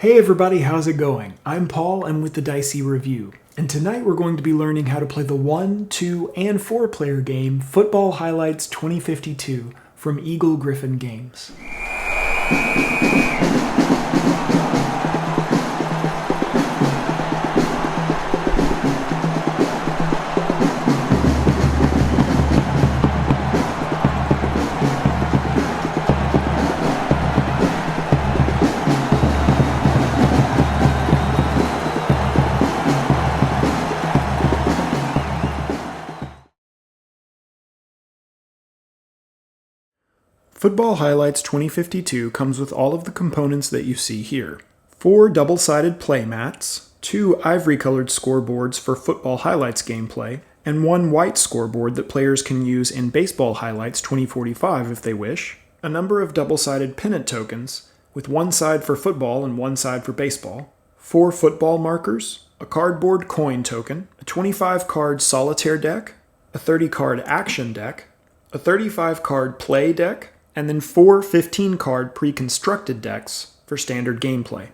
Hey everybody, how's it going? I'm Paul, I'm with the Dicey Review, and tonight we're going to be learning how to play the 1, 2, and 4-player game Football Highlights 2052 from Eagle Gryphon Games. Football Highlights 2052 comes with all of the components that you see here. 4 double-sided play mats, 2 ivory-colored scoreboards for Football Highlights gameplay, and 1 white scoreboard that players can use in Baseball Highlights 2045 if they wish, a number of double-sided pennant tokens, with 1 side for football and 1 side for baseball, 4 football markers, a cardboard coin token, a 25-card solitaire deck, a 30-card action deck, a 35-card play deck, and then 4 15-card pre-constructed decks for standard gameplay.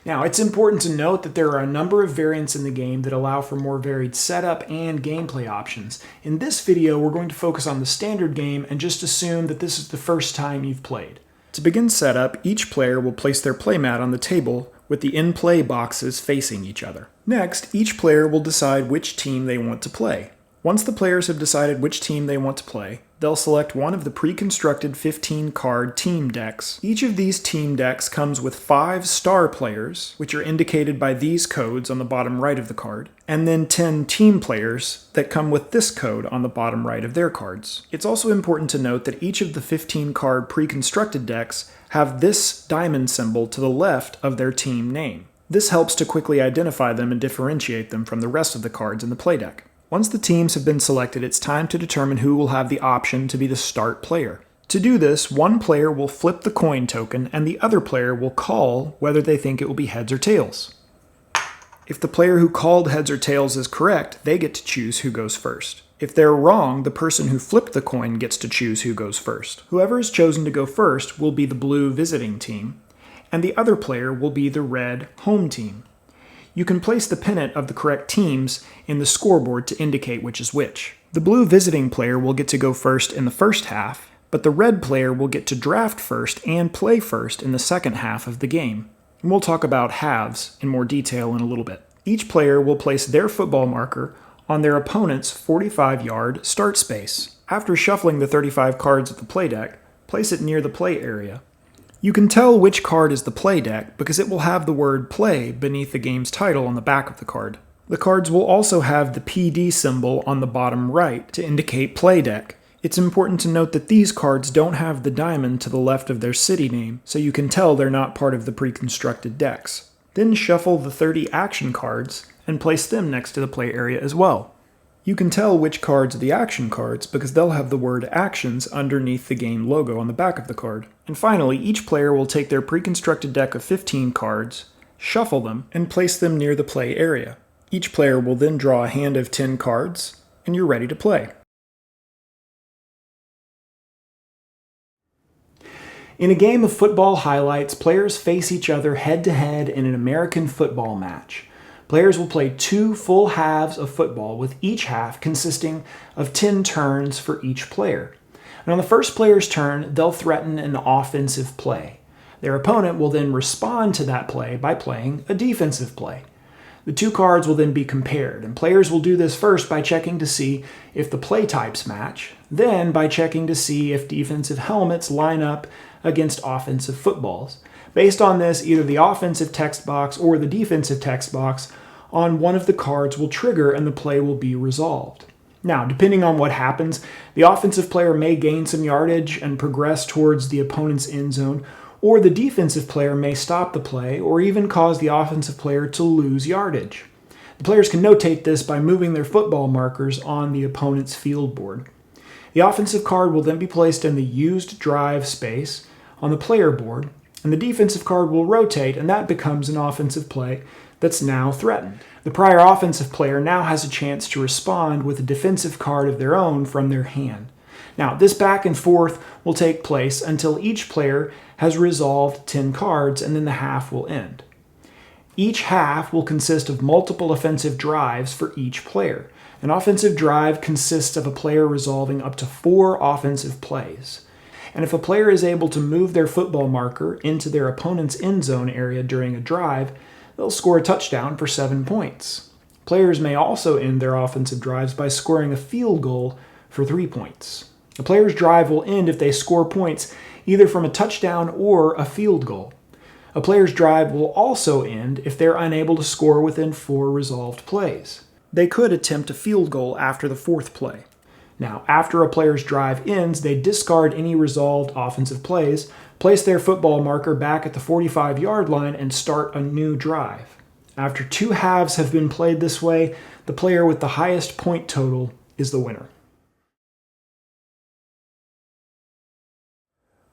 Now, it's important to note that there are a number of variants in the game that allow for more varied setup and gameplay options. In this video, we're going to focus on the standard game and just assume that this is the first time you've played. To begin setup, each player will place their playmat on the table with the in-play boxes facing each other. Next, each player will decide which team they want to play. Once the players have decided which team they want to play, they'll select one of the pre-constructed 15-card team decks. Each of these team decks comes with 5 star players, which are indicated by these codes on the bottom right of the card, and then 10 team players that come with this code on the bottom right of their cards. It's also important to note that each of the 15-card pre-constructed decks have this diamond symbol to the left of their team name. This helps to quickly identify them and differentiate them from the rest of the cards in the play deck. Once the teams have been selected, it's time to determine who will have the option to be the start player. To do this, one player will flip the coin token and the other player will call whether they think it will be heads or tails. If the player who called heads or tails is correct, they get to choose who goes first. If they're wrong, the person who flipped the coin gets to choose who goes first. Whoever is chosen to go first will be the blue visiting team, and the other player will be the red home team. You can place the pennant of the correct teams in the scoreboard to indicate which is which. The blue visiting player will get to go first in the first half, but the red player will get to draft first and play first in the second half of the game. And we'll talk about halves in more detail in a little bit. Each player will place their football marker on their opponent's 45-yard start space. After shuffling the 35 cards of the play deck, place it near the play area. You can tell which card is the play deck because it will have the word play beneath the game's title on the back of the card. The cards will also have the PD symbol on the bottom right to indicate play deck. It's important to note that these cards don't have the diamond to the left of their city name, so you can tell they're not part of the pre-constructed decks. Then shuffle the 30 action cards and place them next to the play area as well. You can tell which cards are the action cards because they'll have the word actions underneath the game logo on the back of the card. And finally, each player will take their pre-constructed deck of 15 cards, shuffle them, and place them near the play area. Each player will then draw a hand of 10 cards, and you're ready to play. In a game of Football Highlights, players face each other head-to-head in an American football match. Players will play 2 full halves of football, with each half consisting of 10 turns for each player. And on the first player's turn, they'll threaten an offensive play. Their opponent will then respond to that play by playing a defensive play. The 2 cards will then be compared, and players will do this first by checking to see if the play types match, then by checking to see if defensive helmets line up against offensive footballs. Based on this, either the offensive text box or the defensive text box on one of the cards will trigger and the play will be resolved. Now, depending on what happens, the offensive player may gain some yardage and progress towards the opponent's end zone, or the defensive player may stop the play or even cause the offensive player to lose yardage. The players can notate this by moving their football markers on the opponent's field board. The offensive card will then be placed in the used drive space on the player board, and the defensive card will rotate, and that becomes an offensive play that's now threatened. The prior offensive player now has a chance to respond with a defensive card of their own from their hand. Now, this back and forth will take place until each player has resolved 10 cards, and then the half will end. Each half will consist of multiple offensive drives for each player. An offensive drive consists of a player resolving up to 4 offensive plays. And if a player is able to move their football marker into their opponent's end zone area during a drive, they'll score a touchdown for 7 points. Players may also end their offensive drives by scoring a field goal for 3 points. A player's drive will end if they score points either from a touchdown or a field goal. A player's drive will also end if they're unable to score within 4 resolved plays. They could attempt a field goal after the 4th play. Now, after a player's drive ends, they discard any resolved offensive plays, place their football marker back at the 45-yard line, and start a new drive. After 2 halves have been played this way, the player with the highest point total is the winner.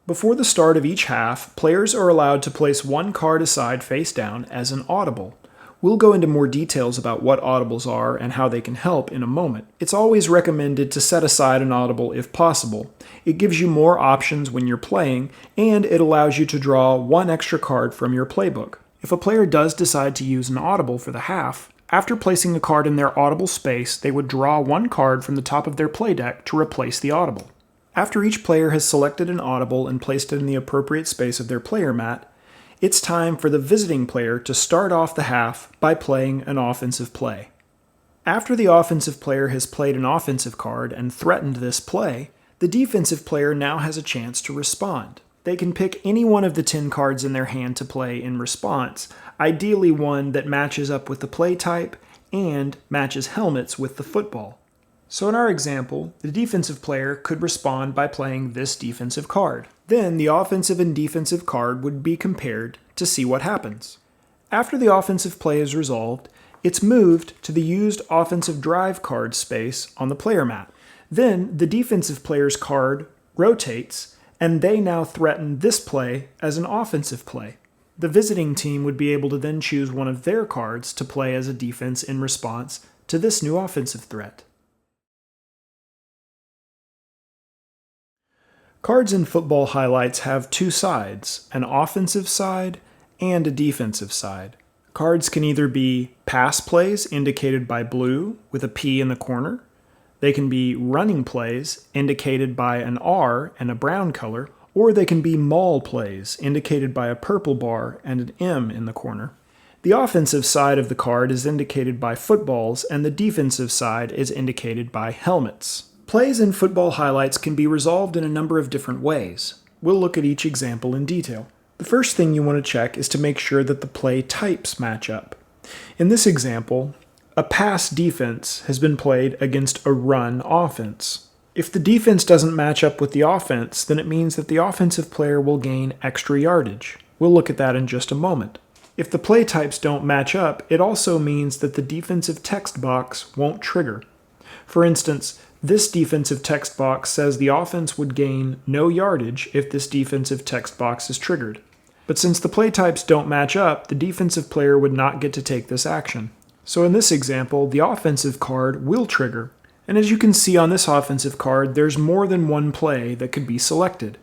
Before the start of each half, players are allowed to place 1 card aside face down as an audible. We'll go into more details about what audibles are and how they can help in a moment. It's always recommended to set aside an audible if possible. It gives you more options when you're playing, and it allows you to draw 1 extra card from your playbook. If a player does decide to use an audible for the half, after placing a card in their audible space, they would draw 1 card from the top of their play deck to replace the audible. After each player has selected an audible and placed it in the appropriate space of their player mat, it's time for the visiting player to start off the half by playing an offensive play. After the offensive player has played an offensive card and threatened this play, the defensive player now has a chance to respond. They can pick any one of the 10 cards in their hand to play in response, ideally one that matches up with the play type and matches helmets with the football. So in our example, the defensive player could respond by playing this defensive card. Then the offensive and defensive card would be compared to see what happens. After the offensive play is resolved, it's moved to the used offensive drive card space on the player mat. Then the defensive player's card rotates, and they now threaten this play as an offensive play. The visiting team would be able to then choose one of their cards to play as a defense in response to this new offensive threat. Cards in football highlights have 2 sides, an offensive side and a defensive side. Cards can either be pass plays indicated by blue with a P in the corner. They can be running plays indicated by an R and a brown color, or they can be maul plays indicated by a purple bar and an M in the corner. The offensive side of the card is indicated by footballs, and the defensive side is indicated by helmets. Plays in football highlights can be resolved in a number of different ways. We'll look at each example in detail. The first thing you want to check is to make sure that the play types match up. In this example, a pass defense has been played against a run offense. If the defense doesn't match up with the offense, then it means that the offensive player will gain extra yardage. We'll look at that in just a moment. If the play types don't match up, it also means that the defensive text box won't trigger. For instance, this defensive text box says the offense would gain no yardage if this defensive text box is triggered. But since the play types don't match up, the defensive player would not get to take this action. So in this example, the offensive card will trigger. And as you can see on this offensive card, there's more than one play that could be selected.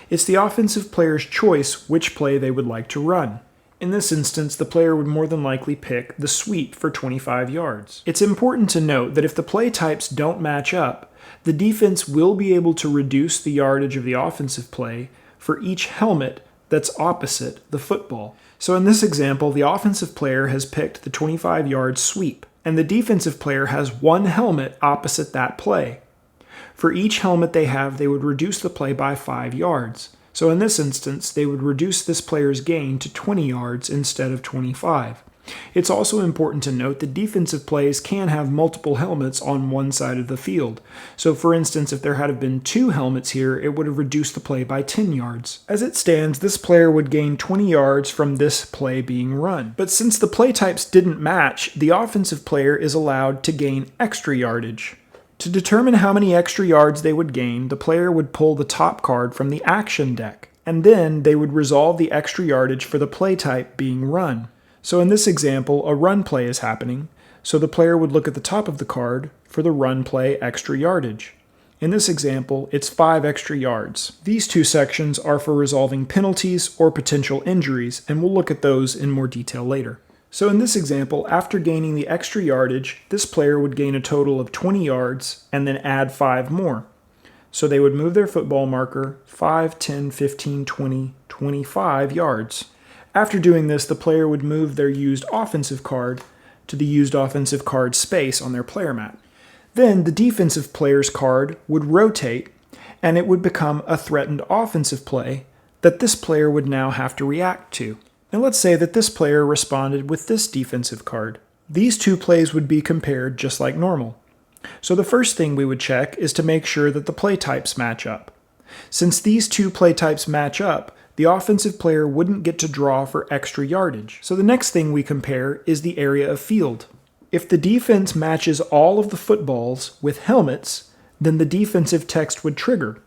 It's the offensive player's choice which play they would like to run. In this instance, the player would more than likely pick the sweep for 25 yards. It's important to note that if the play types don't match up, the defense will be able to reduce the yardage of the offensive play for each helmet that's opposite the football. So in this example, the offensive player has picked the 25-yard sweep, and the defensive player has 1 helmet opposite that play. For each helmet they have, they would reduce the play by 5 yards. So in this instance, they would reduce this player's gain to 20 yards instead of 25. It's also important to note that defensive plays can have multiple helmets on one side of the field. So for instance, if there had been 2 helmets here, it would have reduced the play by 10 yards. As it stands, this player would gain 20 yards from this play being run. But since the play types didn't match, the offensive player is allowed to gain extra yardage. To determine how many extra yards they would gain, the player would pull the top card from the action deck, and then they would resolve the extra yardage for the play type being run. So in this example, a run play is happening, so the player would look at the top of the card for the run play extra yardage. In this example, it's 5 extra yards. These two sections are for resolving penalties or potential injuries, and we'll look at those in more detail later. So in this example, after gaining the extra yardage, this player would gain a total of 20 yards and then add 5 more. So they would move their football marker 5, 10, 15, 20, 25 yards. After doing this, the player would move their used offensive card to the used offensive card space on their player mat. Then the defensive player's card would rotate, and it would become a threatened offensive play that this player would now have to react to. Now let's say that this player responded with this defensive card. These two plays would be compared just like normal. So the first thing we would check is to make sure that the play types match up. Since these two play types match up, the offensive player wouldn't get to draw for extra yardage. So the next thing we compare is the area of field. If the defense matches all of the footballs with helmets, then the defensive text would trigger.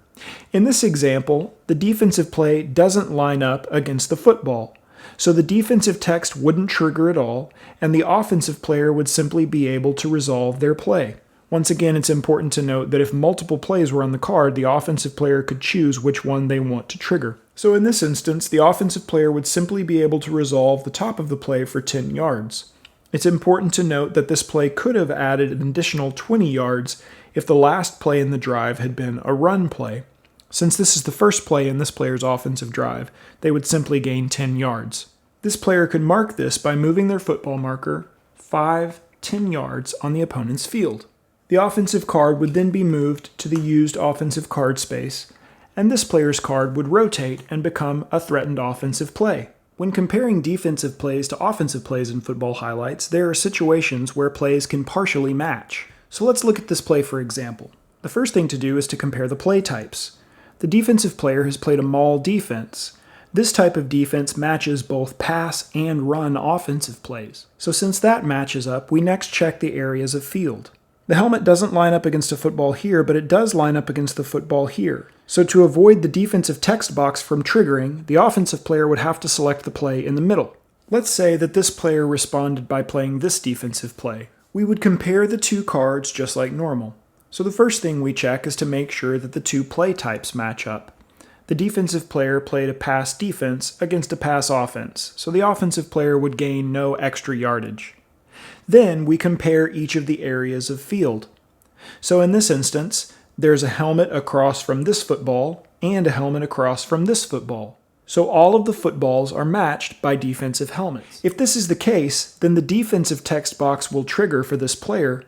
In this example, the defensive play doesn't line up against the football. So the defensive text wouldn't trigger at all, and the offensive player would simply be able to resolve their play. Once again, it's important to note that if multiple plays were on the card, the offensive player could choose which one they want to trigger. So in this instance, the offensive player would simply be able to resolve the top of the play for 10 yards. It's important to note that this play could have added an additional 20 yards if the last play in the drive had been a run play. Since this is the first play in this player's offensive drive, they would simply gain 10 yards. This player could mark this by moving their football marker 5, 10 yards on the opponent's field. The offensive card would then be moved to the used offensive card space, and this player's card would rotate and become a threatened offensive play. When comparing defensive plays to offensive plays in football highlights, there are situations where plays can partially match. So let's look at this play for example. The first thing to do is to compare the play types. The defensive player has played a maul defense. This type of defense matches both pass and run offensive plays. So since that matches up, we next check the areas of field. The helmet doesn't line up against a football here, but it does line up against the football here. So to avoid the defensive text box from triggering, the offensive player would have to select the play in the middle. Let's say that this player responded by playing this defensive play. We would compare the two cards just like normal. So the first thing we check is to make sure that the two play types match up. The defensive player played a pass defense against a pass offense, so the offensive player would gain no extra yardage. Then we compare each of the areas of field. So in this instance, there's a helmet across from this football and a helmet across from this football. So all of the footballs are matched by defensive helmets. If this is the case, then the defensive text box will trigger for this player,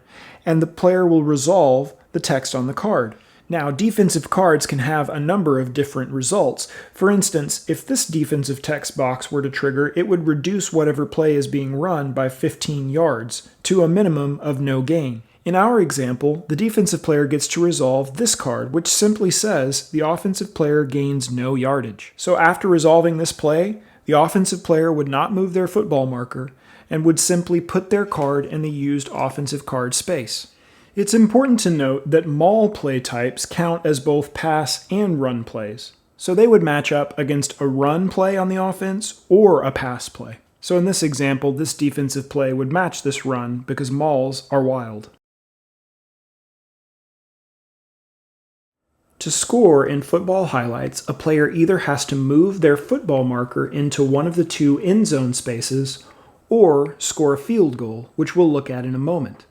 and the player will resolve the text on the card. Now, defensive cards can have a number of different results. For instance, if this defensive text box were to trigger, it would reduce whatever play is being run by 15 yards to a minimum of no gain. In our example, the defensive player gets to resolve this card, which simply says the offensive player gains no yardage. So after resolving this play, the offensive player would not move their football marker and would simply put their card in the used offensive card space. It's important to note that maul play types count as both pass and run plays. So they would match up against a run play on the offense or a pass play. So in this example, this defensive play would match this run because mauls are wild. To score in football highlights, a player either has to move their football marker into one of the two end zone spaces or score a field goal, which we'll look at in a moment.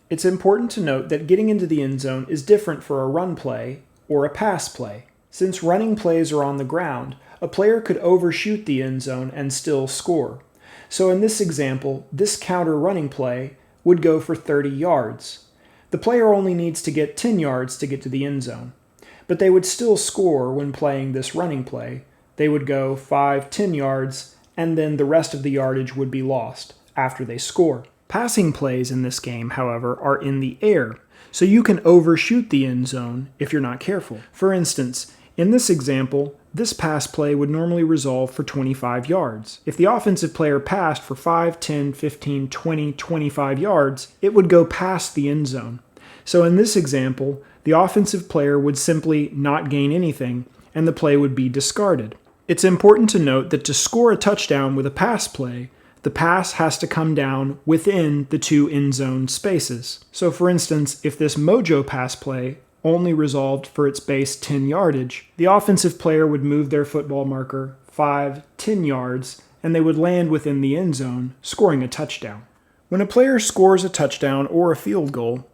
It's important to note that getting into the end zone is different for a run play or a pass play. Since running plays are on the ground, a player could overshoot the end zone and still score. So in this example, this counter running play would go for 30 yards. The player only needs to get 10 yards to get to the end zone. But they would still score when playing this running play. They would go 5, 10 yards, and then the rest of the yardage would be lost after they score. Passing plays in this game, however, are in the air, so you can overshoot the end zone if you're not careful. For instance, in this example, this pass play would normally resolve for 25 yards. If the offensive player passed for 5, 10, 15, 20, 25 yards, it would go past the end zone. So in this example, the offensive player would simply not gain anything, and the play would be discarded. It's important to note that to score a touchdown with a pass play, the pass has to come down within the two end zone spaces. So for instance, if this mojo pass play only resolved for its base 10 yardage, the offensive player would move their football marker 5-10 yards, and they would land within the end zone, scoring a touchdown. When a player scores a touchdown or a field goal,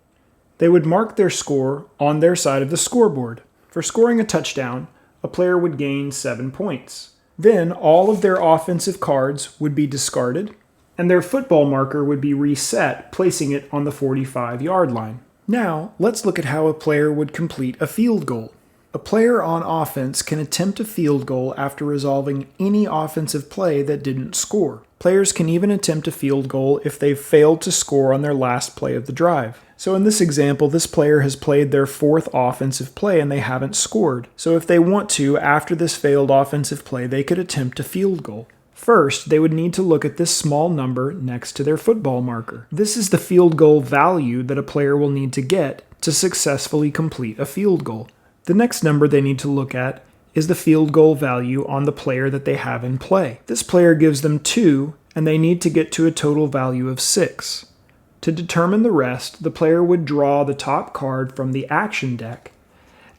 they would mark their score on their side of the scoreboard. For scoring a touchdown, a player would gain 7 points. Then all of their offensive cards would be discarded, and their football marker would be reset, placing it on the 45-yard line. Now, let's look at how a player would complete a field goal. A player on offense can attempt a field goal after resolving any offensive play that didn't score. Players can even attempt a field goal if they've failed to score on their last play of the drive. So in this example, this player has played their 4th offensive play and they haven't scored. So if they want to, after this failed offensive play, they could attempt a field goal. First, they would need to look at this small number next to their football marker. This is the field goal value that a player will need to get to successfully complete a field goal. The next number they need to look at is the field goal value on the player that they have in play. This player gives them 2, and they need to get to a total value of 6. To determine the rest, the player would draw the top card from the action deck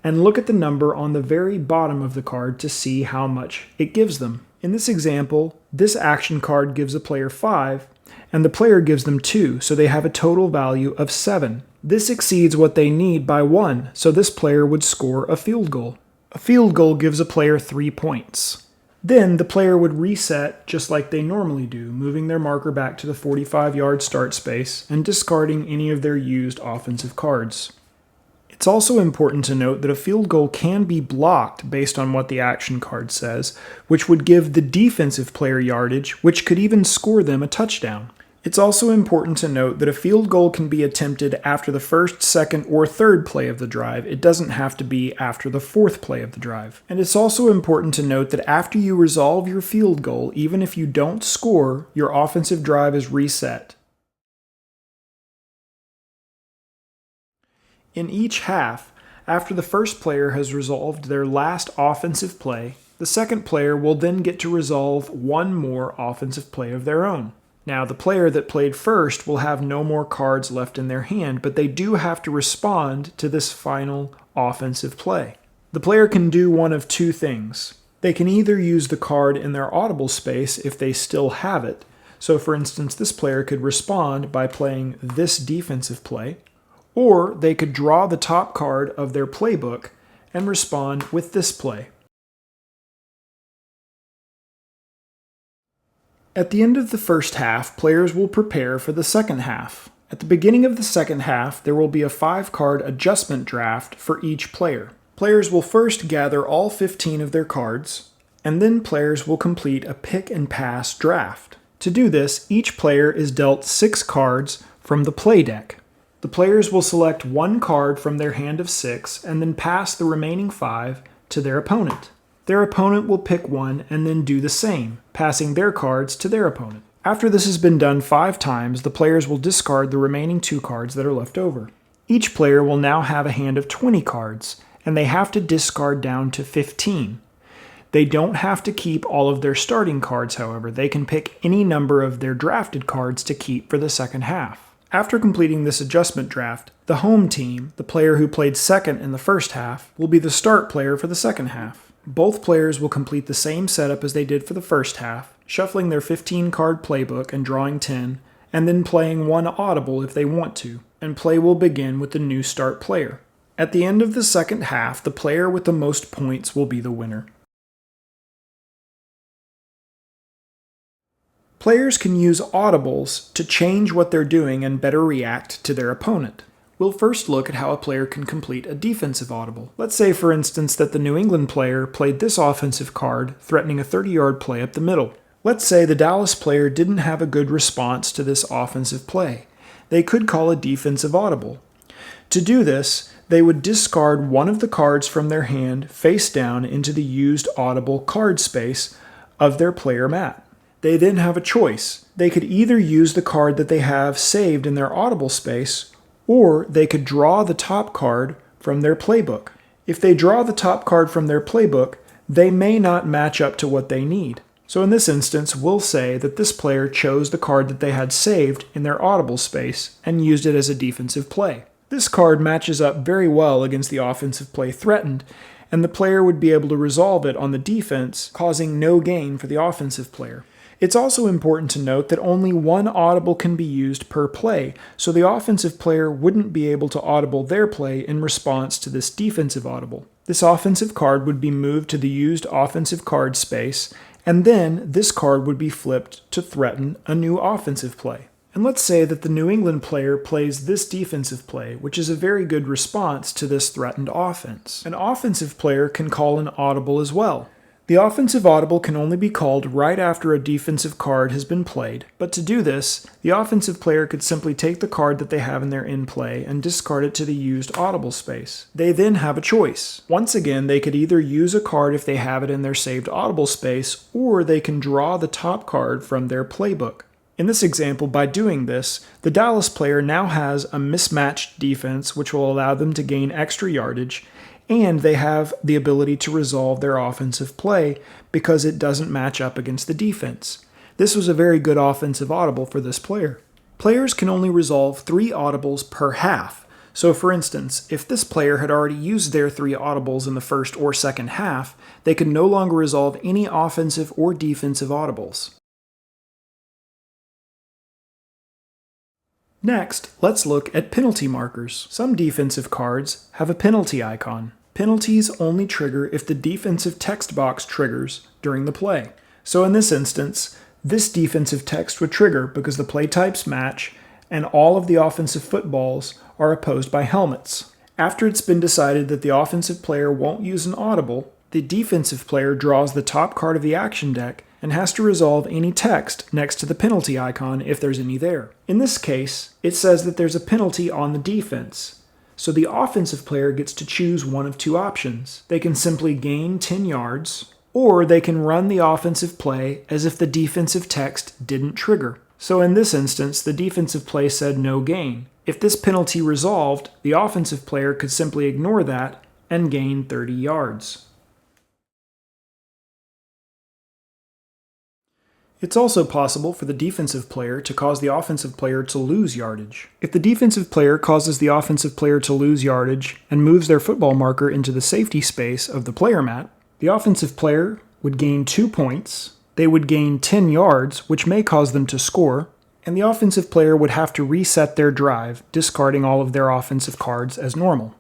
and look at the number on the very bottom of the card to see how much it gives them. In this example, this action card gives a player 5, and the player gives them 2, so they have a total value of 7. This exceeds what they need by 1, so this player would score a field goal. A field goal gives a player 3 points. Then the player would reset just like they normally do, moving their marker back to the 45-yard start space and discarding any of their used offensive cards. It's also important to note that a field goal can be blocked based on what the action card says, which would give the defensive player yardage, which could even score them a touchdown. It's also important to note that a field goal can be attempted after the 1st, 2nd, or 3rd play of the drive. It doesn't have to be after the 4th play of the drive. And it's also important to note that after you resolve your field goal, even if you don't score, your offensive drive is reset. In each half, after the first player has resolved their last offensive play, the second player will then get to resolve one more offensive play of their own. Now, the player that played first will have no more cards left in their hand, but they do have to respond to this final offensive play. The player can do one of 2 things. They can either use the card in their Audible space if they still have it. So, for instance, this player could respond by playing this defensive play, or they could draw the top card of their playbook and respond with this play. At the end of the first half, players will prepare for the second half. At the beginning of the second half, there will be a 5-card adjustment draft for each player. Players will first gather all 15 of their cards, and then players will complete a pick and pass draft. To do this, each player is dealt 6 cards from the play deck. The players will select 1 card from their hand of 6 and then pass the remaining 5 to their opponent. Their opponent will pick one and then do the same, passing their cards to their opponent. After this has been done 5 times, the players will discard the remaining 2 cards that are left over. Each player will now have a hand of 20 cards, and they have to discard down to 15. They don't have to keep all of their starting cards, however. They can pick any number of their drafted cards to keep for the second half. After completing this adjustment draft, the home team, the player who played second in the first half, will be the start player for the second half. Both players will complete the same setup as they did for the first half, shuffling their 15-card playbook and drawing 10, and then playing 1 audible if they want to, and play will begin with the new start player. At the end of the second half, the player with the most points will be the winner. Players can use audibles to change what they're doing and better react to their opponent. We'll first look at how a player can complete a defensive audible. Let's say, for instance, that the New England player played this offensive card, threatening a 30-yard play up the middle. Let's say the Dallas player didn't have a good response to this offensive play. They could call a defensive audible. To do this, they would discard one of the cards from their hand face down into the used audible card space of their player mat. They then have a choice. They could either use the card that they have saved in their audible space, or they could draw the top card from their playbook. If they draw the top card from their playbook, they may not match up to what they need. So in this instance, we'll say that this player chose the card that they had saved in their audible space and used it as a defensive play. This card matches up very well against the offensive play threatened, and the player would be able to resolve it on the defense, causing no gain for the offensive player. It's also important to note that only one audible can be used per play, so the offensive player wouldn't be able to audible their play in response to this defensive audible. This offensive card would be moved to the used offensive card space, and then this card would be flipped to threaten a new offensive play. And let's say that the New England player plays this defensive play, which is a very good response to this threatened offense. An offensive player can call an audible as well. The offensive audible can only be called right after a defensive card has been played, but to do this, the offensive player could simply take the card that they have in their in play and discard it to the used audible space. They then have a choice. Once again, they could either use a card if they have it in their saved audible space, or they can draw the top card from their playbook. In this example, by doing this, the Dallas player now has a mismatched defense which will allow them to gain extra yardage, and they have the ability to resolve their offensive play because it doesn't match up against the defense. This was a very good offensive audible for this player. Players can only resolve 3 audibles per half. So for instance, if this player had already used their 3 audibles in the first or second half, they could no longer resolve any offensive or defensive audibles. Next, let's look at penalty markers. Some defensive cards have a penalty icon. Penalties only trigger if the defensive text box triggers during the play. So in this instance, this defensive text would trigger because the play types match and all of the offensive footballs are opposed by helmets. After it's been decided that the offensive player won't use an audible, the defensive player draws the top card of the action deck and has to resolve any text next to the penalty icon if there's any there. In this case, it says that there's a penalty on the defense. So the offensive player gets to choose one of 2 options. They can simply gain 10 yards, or they can run the offensive play as if the defensive text didn't trigger. So in this instance, the defensive play said no gain. If this penalty resolved, the offensive player could simply ignore that and gain 30 yards. It's also possible for the defensive player to cause the offensive player to lose yardage. If the defensive player causes the offensive player to lose yardage and moves their football marker into the safety space of the player mat, the offensive player would gain 2 points, they would gain 10 yards, which may cause them to score, and the offensive player would have to reset their drive, discarding all of their offensive cards as normal.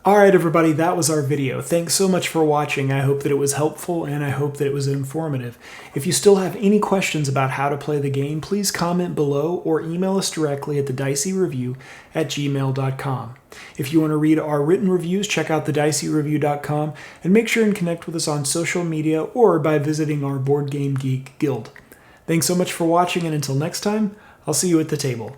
Alright everybody, that was our video. Thanks so much for watching. I hope that it was helpful and I hope that it was informative. If you still have any questions about how to play the game, please comment below or email us directly at thedicey@gmail.com. If you want to read our written reviews, check out thedicey.review.com and make sure and connect with us on social media or by visiting our Board Game Geek Guild. Thanks so much for watching, and until next time, I'll see you at the table.